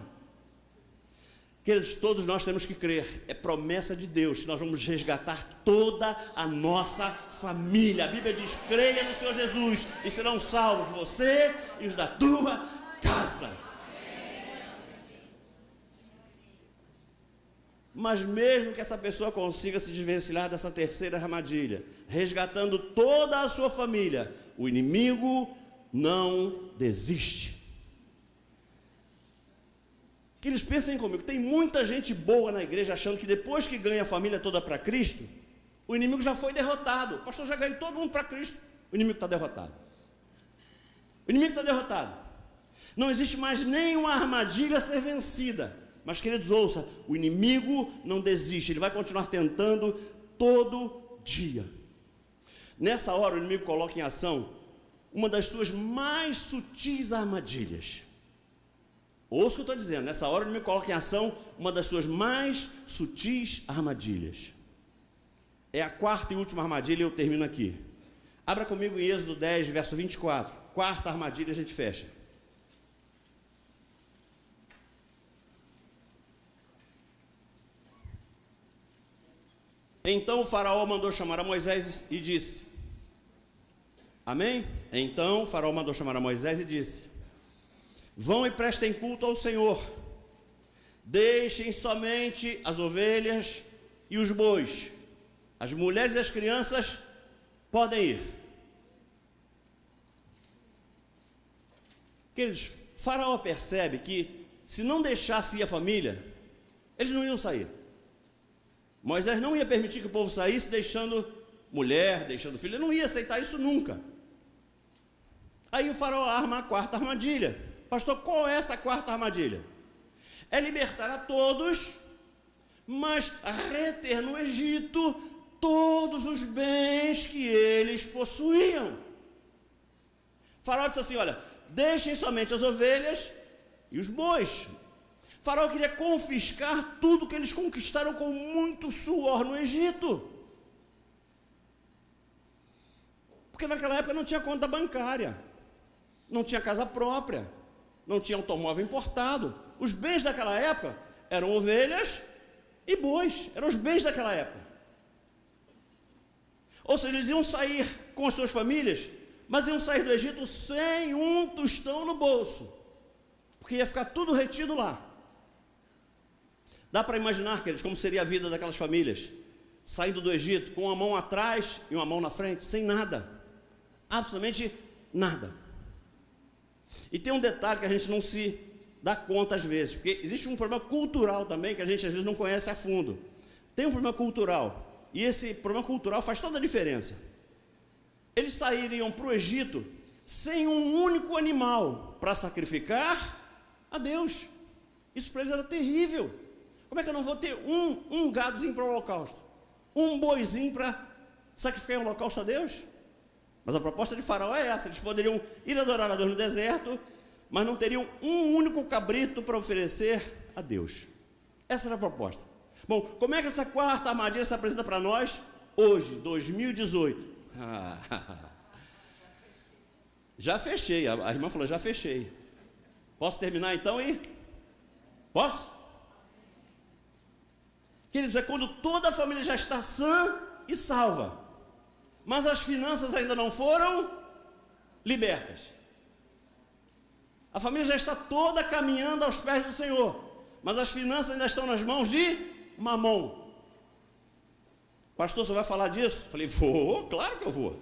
Queridos, todos nós temos que crer, é promessa de Deus que nós vamos resgatar toda a nossa família. A Bíblia diz: creia no Senhor Jesus e serão salvos você e os da tua casa. Mas mesmo que essa pessoa consiga se desvencilhar dessa terceira armadilha, resgatando toda a sua família, o inimigo não desiste. Que eles pensem comigo, tem muita gente boa na igreja achando que depois que ganha a família toda para Cristo, o inimigo já foi derrotado. O pastor já ganhou todo mundo para Cristo, o inimigo está derrotado. O inimigo está derrotado. Não existe mais nenhuma armadilha a ser vencida. Mas, queridos, ouça, o inimigo não desiste, ele vai continuar tentando todo dia. Nessa hora, o inimigo coloca em ação uma das suas mais sutis armadilhas. Ouça o que eu estou dizendo, nessa hora o inimigo coloca em ação uma das suas mais sutis armadilhas. É a quarta e última armadilha, e eu termino aqui. Abra comigo em Êxodo 10, verso 24. Quarta armadilha, a gente fecha. Então o faraó mandou chamar a Moisés e disse, amém? Então o faraó mandou chamar a Moisés e disse, vão e prestem culto ao Senhor, deixem somente as ovelhas e os bois, as mulheres e as crianças podem ir. Queridos, faraó percebe que se não deixasse ir a família, eles não iam sair. Moisés não ia permitir que o povo saísse deixando mulher, deixando filho, ele não ia aceitar isso nunca. Aí o faraó arma a quarta armadilha. Pastor, qual é essa quarta armadilha? É libertar a todos, mas reter no Egito todos os bens que eles possuíam. O faraó disse assim, olha, deixem somente as ovelhas e os bois. O faraó queria confiscar tudo que eles conquistaram com muito suor no Egito. Porque naquela época não tinha conta bancária, não tinha casa própria, não tinha automóvel importado. Os bens daquela época eram ovelhas e bois, eram os bens daquela época. Ou seja, eles iam sair com as suas famílias, mas iam sair do Egito sem um tostão no bolso, porque ia ficar tudo retido lá. Dá para imaginar, queridos, como seria a vida daquelas famílias, saindo do Egito, com uma mão atrás e uma mão na frente, sem nada, absolutamente nada. E tem um detalhe que a gente não se dá conta às vezes, porque existe um problema cultural também, que a gente às vezes não conhece a fundo. Tem um problema cultural, e esse problema cultural faz toda a diferença. Eles sairiam para o Egito sem um único animal para sacrificar a Deus. Isso para eles era terrível. Como é que eu não vou ter um gadozinho para o holocausto? Um boizinho para sacrificar um holocausto a Deus? Mas a proposta de Faraó é essa, eles poderiam ir adorar a Deus no deserto, mas não teriam um único cabrito para oferecer a Deus. Essa era a proposta. Bom, como é que essa quarta armadilha se apresenta para nós hoje, 2018? Já fechei, a irmã falou, já fechei. Posso terminar então aí? Posso? Queridos, é quando toda a família já está sã e salva, mas as finanças ainda não foram libertas. A família já está toda caminhando aos pés do Senhor, mas as finanças ainda estão nas mãos de Mamon. Pastor, você vai falar disso? Falei, vou, claro que eu vou.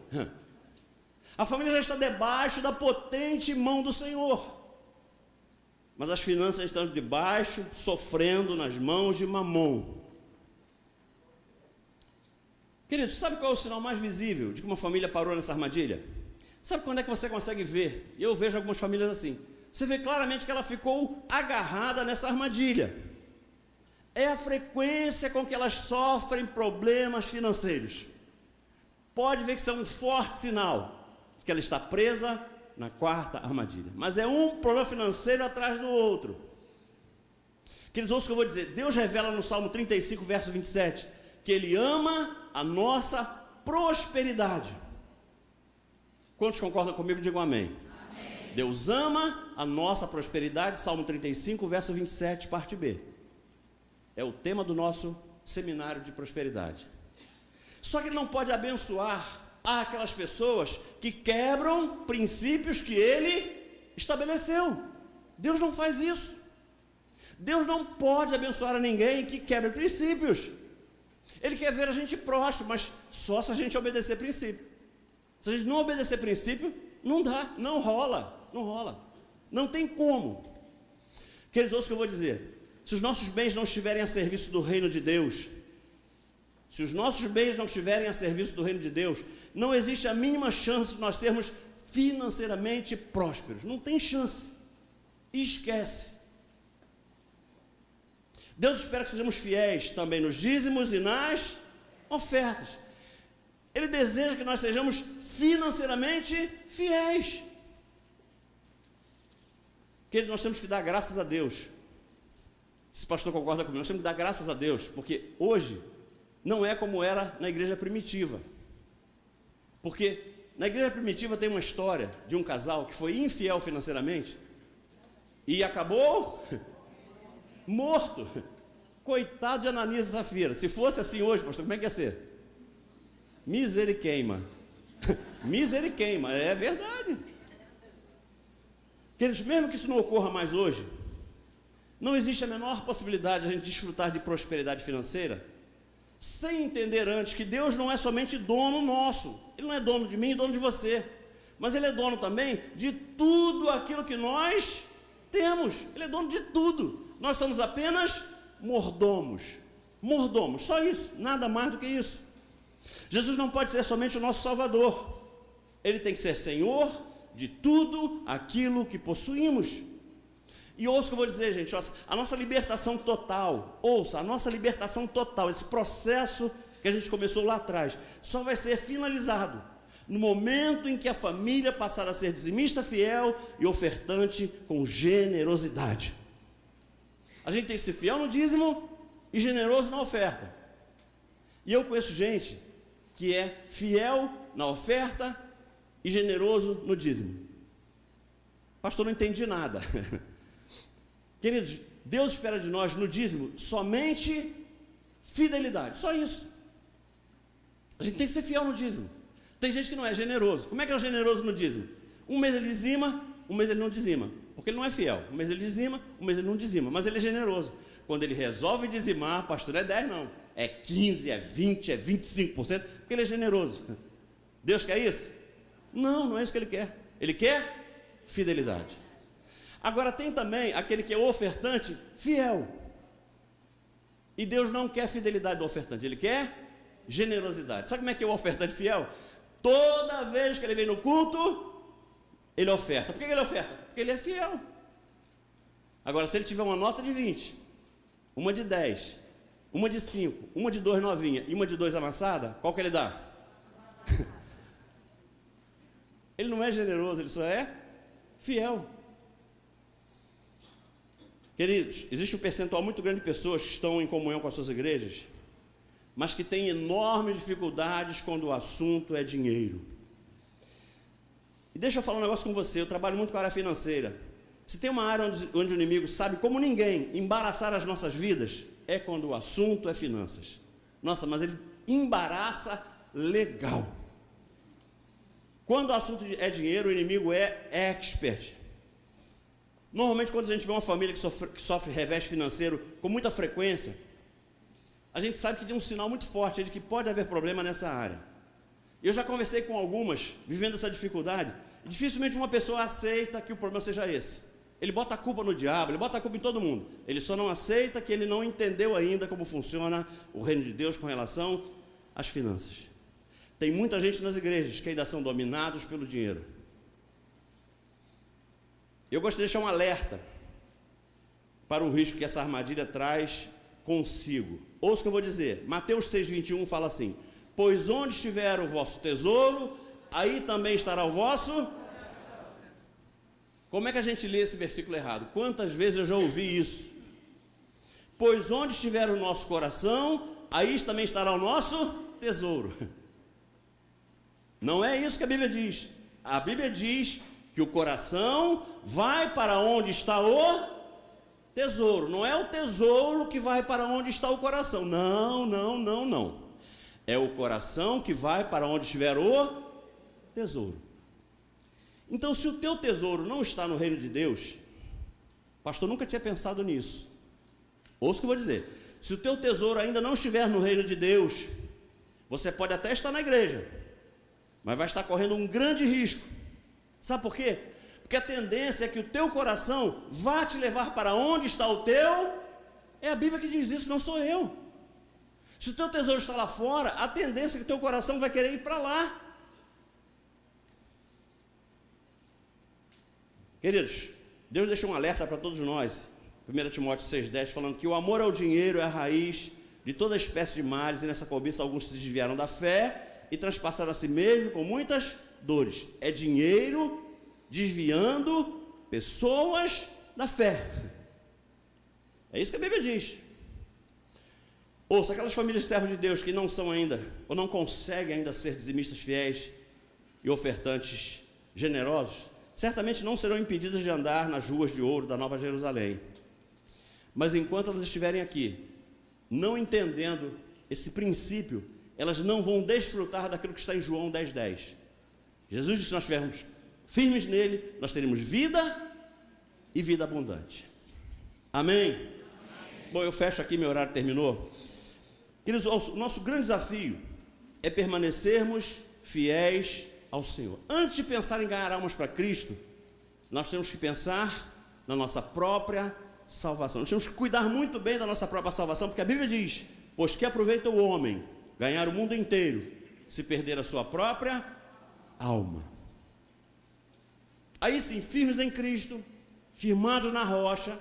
A família já está debaixo da potente mão do Senhor, mas as finanças estão debaixo, sofrendo nas mãos de Mamon. Queridos, sabe qual é o sinal mais visível de que uma família parou nessa armadilha? Sabe quando é que você consegue ver? Eu vejo algumas famílias assim. Você vê claramente que ela ficou agarrada nessa armadilha. É a frequência com que elas sofrem problemas financeiros. Pode ver que isso é um forte sinal de que ela está presa na quarta armadilha. Mas é um problema financeiro atrás do outro. Queridos, ouçam o que eu vou dizer. Deus revela no Salmo 35, verso 27, que Ele ama a nossa prosperidade. Quantos concordam comigo? Digam amém. Amém. Deus ama a nossa prosperidade. Salmo 35, verso 27, parte B. É o tema do nosso seminário de prosperidade. Só que Ele não pode abençoar aquelas pessoas que quebram princípios que Ele estabeleceu. Deus não faz isso. Deus não pode abençoar a ninguém que quebre princípios. Ele quer ver a gente próspero, mas só se a gente obedecer princípio. Se a gente não obedecer princípio, não dá, não rola. Não tem como. Queridos, ouçam o que eu vou dizer. Se os nossos bens não estiverem a serviço do reino de Deus, se os nossos bens não estiverem a serviço do reino de Deus, não existe a mínima chance de nós sermos financeiramente prósperos. Não tem chance. Esquece. Deus espera que sejamos fiéis também nos dízimos e nas ofertas. Ele deseja que nós sejamos financeiramente fiéis. Queridos, nós temos que dar graças a Deus. Se o pastor concorda comigo, nós temos que dar graças a Deus, porque hoje não é como era na igreja primitiva. Porque na igreja primitiva tem uma história de um casal que foi infiel financeiramente e acabou morto. Coitado de Ananias e Safira. Se fosse assim hoje, pastor, como é que ia ser? Miseriqueima. Miseriqueima, é verdade. Queridos, mesmo que isso não ocorra mais hoje, não existe a menor possibilidade de a gente desfrutar de prosperidade financeira sem entender antes que Deus não é somente dono nosso. Ele não é dono de mim e dono de você, mas Ele é dono também de tudo aquilo que nós temos. Ele é dono de tudo. Nós somos apenas mordomos. Mordomos, só isso, nada mais do que isso. Jesus não pode ser somente o nosso Salvador. Ele tem que ser Senhor de tudo aquilo que possuímos. E ouça o que eu vou dizer, gente, ouça, a nossa libertação total, esse processo que a gente começou lá atrás, só vai ser finalizado no momento em que a família passar a ser dizimista fiel e ofertante com generosidade. A gente tem que ser fiel no dízimo e generoso na oferta. E eu conheço gente que é fiel na oferta e generoso no dízimo. Pastor, não entendi nada. Queridos, Deus espera de nós no dízimo somente fidelidade, só isso. A gente tem que ser fiel no dízimo. Tem gente que não é generoso. Como é que é o generoso no dízimo? Um mês ele dizima, um mês ele não dizima, porque ele não é fiel. Um mês ele dizima, um mês ele não dizima, mas ele é generoso. Quando ele resolve dizimar, pastor, não é 10 não, é 15, é 20, é 25%, porque ele é generoso. Deus quer isso? Não, não é isso que Ele quer. Ele quer fidelidade. Agora tem também aquele que é ofertante fiel. E Deus não quer fidelidade do ofertante, Ele quer generosidade. Sabe como é que é o ofertante fiel? Toda vez que ele vem no culto, ele oferta. Por que ele oferta? Porque ele é fiel. Agora, se ele tiver uma nota de 20, uma de 10, uma de 5, uma de 2 novinha e uma de 2 amassada, qual que ele dá? Ele não é generoso, ele só é fiel. Queridos, existe um percentual muito grande de pessoas que estão em comunhão com as suas igrejas, mas que têm enormes dificuldades quando o assunto é dinheiro. E deixa eu falar um negócio com você, eu trabalho muito com a área financeira. Se tem uma área onde o inimigo sabe como ninguém embaraçar as nossas vidas, é quando o assunto é finanças. Nossa, mas ele embaraça legal. Quando o assunto é dinheiro, o inimigo é expert. Normalmente, quando a gente vê uma família que sofre revés financeiro com muita frequência, a gente sabe que tem um sinal muito forte de que pode haver problema nessa área. Eu já conversei com algumas, vivendo essa dificuldade, e dificilmente uma pessoa aceita que o problema seja esse. Ele bota a culpa no diabo, ele bota a culpa em todo mundo. Ele só não aceita que ele não entendeu ainda como funciona o reino de Deus com relação às finanças. Tem muita gente nas igrejas que ainda são dominados pelo dinheiro. Eu gosto de deixar um alerta para o risco que essa armadilha traz consigo. Ouça o que eu vou dizer. Mateus 6,21 fala assim: pois onde estiver o vosso tesouro, aí também estará o vosso. Como é que a gente lê esse versículo errado? Quantas vezes eu já ouvi isso? Pois onde estiver o nosso coração, aí também estará o nosso tesouro. Não é isso que a Bíblia diz. A Bíblia diz que o coração vai para onde está o tesouro. Não é o tesouro que vai para onde está o coração. Não. É o coração que vai para onde estiver o tesouro. Então, se o teu tesouro não está no reino de Deus, pastor, nunca tinha pensado nisso. Ouça o que eu vou dizer. Se o teu tesouro ainda não estiver no reino de Deus, você pode até estar na igreja, mas vai estar correndo um grande risco. Sabe por quê? Porque a tendência é que o teu coração vá te levar para onde está o teu. É a Bíblia que diz isso, não sou eu. Se o teu tesouro está lá fora, a tendência é que o teu coração vai querer ir para lá. Queridos, Deus deixou um alerta para todos nós. 1 Timóteo 6,10, falando que o amor ao dinheiro é a raiz de toda espécie de males, e nessa cobiça alguns se desviaram da fé e transpassaram a si mesmo com muitas dores. É dinheiro desviando pessoas da fé. É isso que a Bíblia diz. Ouça, aquelas famílias de servos de Deus que não são ainda, ou não conseguem ainda ser dizimistas fiéis e ofertantes generosos, certamente não serão impedidas de andar nas ruas de ouro da Nova Jerusalém. Mas enquanto elas estiverem aqui, não entendendo esse princípio, elas não vão desfrutar daquilo que está em João 10,10. Jesus disse que nós estivermos firmes nele, nós teremos vida e vida abundante. Amém? Amém. Bom, eu fecho aqui, meu horário terminou. Queridos, o nosso grande desafio é permanecermos fiéis ao Senhor. Antes de pensar em ganhar almas para Cristo, nós temos que pensar na nossa própria salvação. Nós temos que cuidar muito bem da nossa própria salvação, porque a Bíblia diz: pois que aproveita o homem ganhar o mundo inteiro, se perder a sua própria alma. Aí sim, firmes em Cristo, firmados na rocha,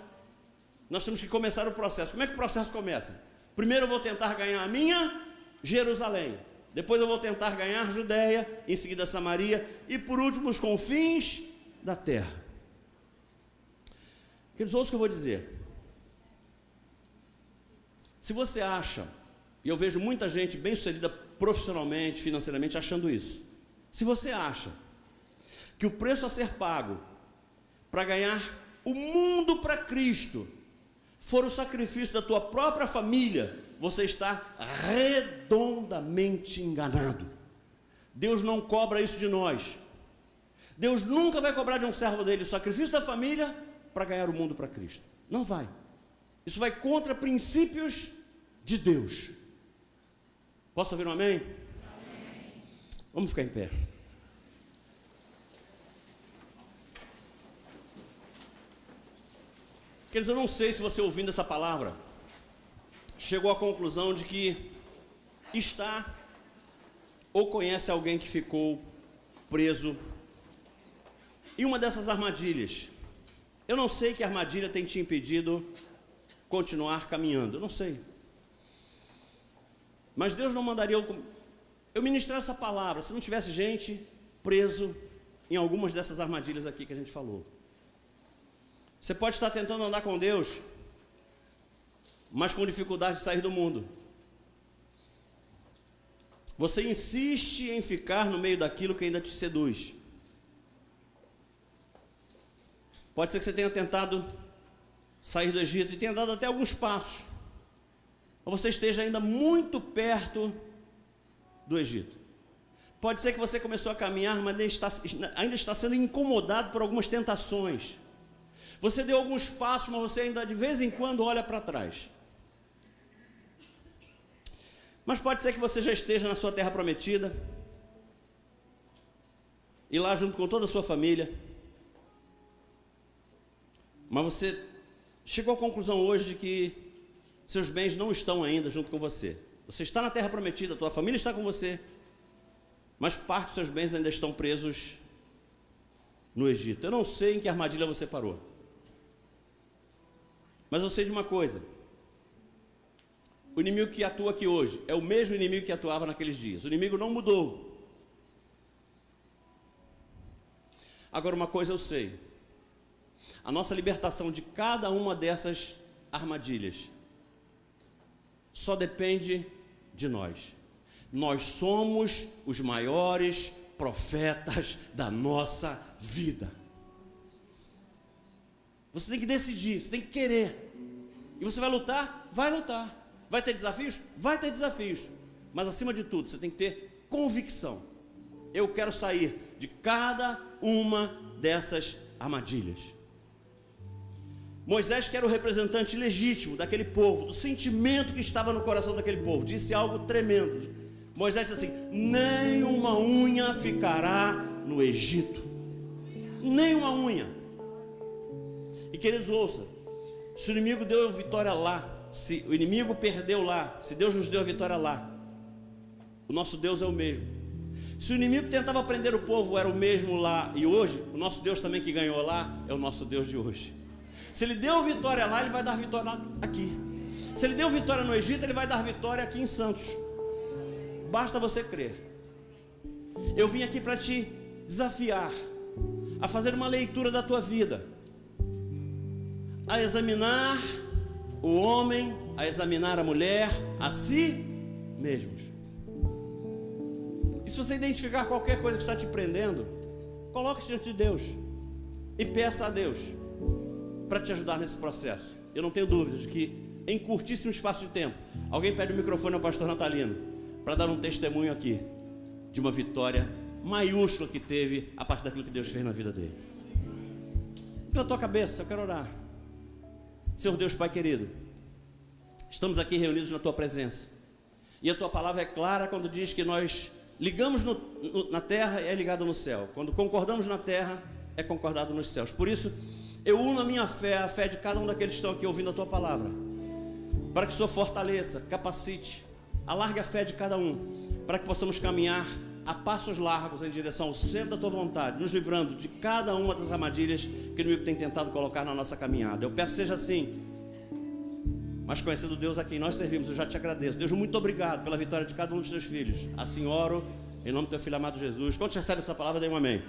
nós temos que começar o processo. Como é que o processo começa? Primeiro eu vou tentar ganhar a minha Jerusalém, depois eu vou tentar ganhar Judeia, em seguida Samaria, e por último os confins da terra. Queridos, ouçam o que eu vou dizer. Se você acha, e eu vejo muita gente bem sucedida profissionalmente, financeiramente, achando isso. Se você acha que o preço a ser pago para ganhar o mundo para Cristo for o sacrifício da tua própria família, você está redondamente enganado. Deus não cobra isso de nós. Deus nunca vai cobrar de um servo dele o sacrifício da família para ganhar o mundo para Cristo. Não vai. Isso vai contra princípios de Deus. Posso ouvir um amém? Amém. Vamos ficar em pé. Queridos, eu não sei se você, ouvindo essa palavra, chegou à conclusão de que está ou conhece alguém que ficou preso em uma dessas armadilhas. Eu não sei que armadilha tem te impedido continuar caminhando, eu não sei. Mas Deus não mandaria eu ministrar essa palavra se não tivesse gente preso em algumas dessas armadilhas aqui que a gente falou. Você pode estar tentando andar com Deus, mas com dificuldade de sair do mundo. Você insiste em ficar no meio daquilo que ainda te seduz. Pode ser que você tenha tentado sair do Egito e tenha dado até alguns passos, ou você esteja ainda muito perto do Egito. Pode ser que você começou a caminhar, mas ainda está sendo incomodado por algumas tentações. Você deu alguns passos, mas você ainda de vez em quando olha para trás. Mas pode ser que você já esteja na sua terra prometida, e lá junto com toda a sua família, mas você chegou à conclusão hoje de que seus bens não estão ainda junto com você. Você está na terra prometida, a tua família está com você, mas parte dos seus bens ainda estão presos no Egito. Eu não sei em que armadilha você parou, mas eu sei de uma coisa: o inimigo que atua aqui hoje é o mesmo inimigo que atuava naqueles dias. O inimigo não mudou. Agora, uma coisa eu sei: a nossa libertação de cada uma dessas armadilhas só depende de nós. Nós somos os maiores profetas da nossa vida. Você tem que decidir, você tem que querer. E você vai lutar? Vai lutar. Vai ter desafios? Vai ter desafios. Mas acima de tudo, você tem que ter convicção. Eu quero sair de cada uma dessas armadilhas. Moisés, que era o representante legítimo daquele povo, do sentimento que estava no coração daquele povo, disse algo tremendo. Moisés disse assim: nem uma unha ficará no Egito, nem uma unha. E queridos, ouça, se o inimigo deu a vitória lá, se o inimigo perdeu lá, se Deus nos deu a vitória lá, o nosso Deus é o mesmo. Se o inimigo que tentava prender o povo era o mesmo lá e hoje, o nosso Deus também que ganhou lá é o nosso Deus de hoje. Se ele deu vitória lá, ele vai dar vitória aqui. Se ele deu vitória no Egito, ele vai dar vitória aqui em Santos. Basta você crer. Eu vim aqui para te desafiar a fazer uma leitura da tua vida, a examinar o homem, a examinar a mulher, a si mesmos. E se você identificar qualquer coisa que está te prendendo, coloque diante de Deus e peça a Deus para te ajudar nesse processo. Eu não tenho dúvidas de que em curtíssimo espaço de tempo, alguém pede o microfone ao pastor Natalino para dar um testemunho aqui de uma vitória maiúscula que teve a partir daquilo que Deus fez na vida dele. Pela tua cabeça, eu quero orar. Senhor Deus, Pai querido, estamos aqui reunidos na tua presença, e a tua palavra é clara quando diz que nós ligamos na terra e é ligado no céu. Quando concordamos na terra, é concordado nos céus. Por isso, eu uno a minha fé, a fé de cada um daqueles que estão aqui ouvindo a tua palavra, para que o Senhor fortaleça, capacite, alargue a fé de cada um, para que possamos caminhar a passos largos em direção ao centro da tua vontade, nos livrando de cada uma das armadilhas que o inimigo tem tentado colocar na nossa caminhada. Eu peço que seja assim, mas conhecendo o Deus a quem nós servimos, eu já te agradeço. Deus, muito obrigado pela vitória de cada um dos teus filhos. Assim oro, em nome do teu filho amado Jesus. Quando você recebe essa palavra, dê um amém.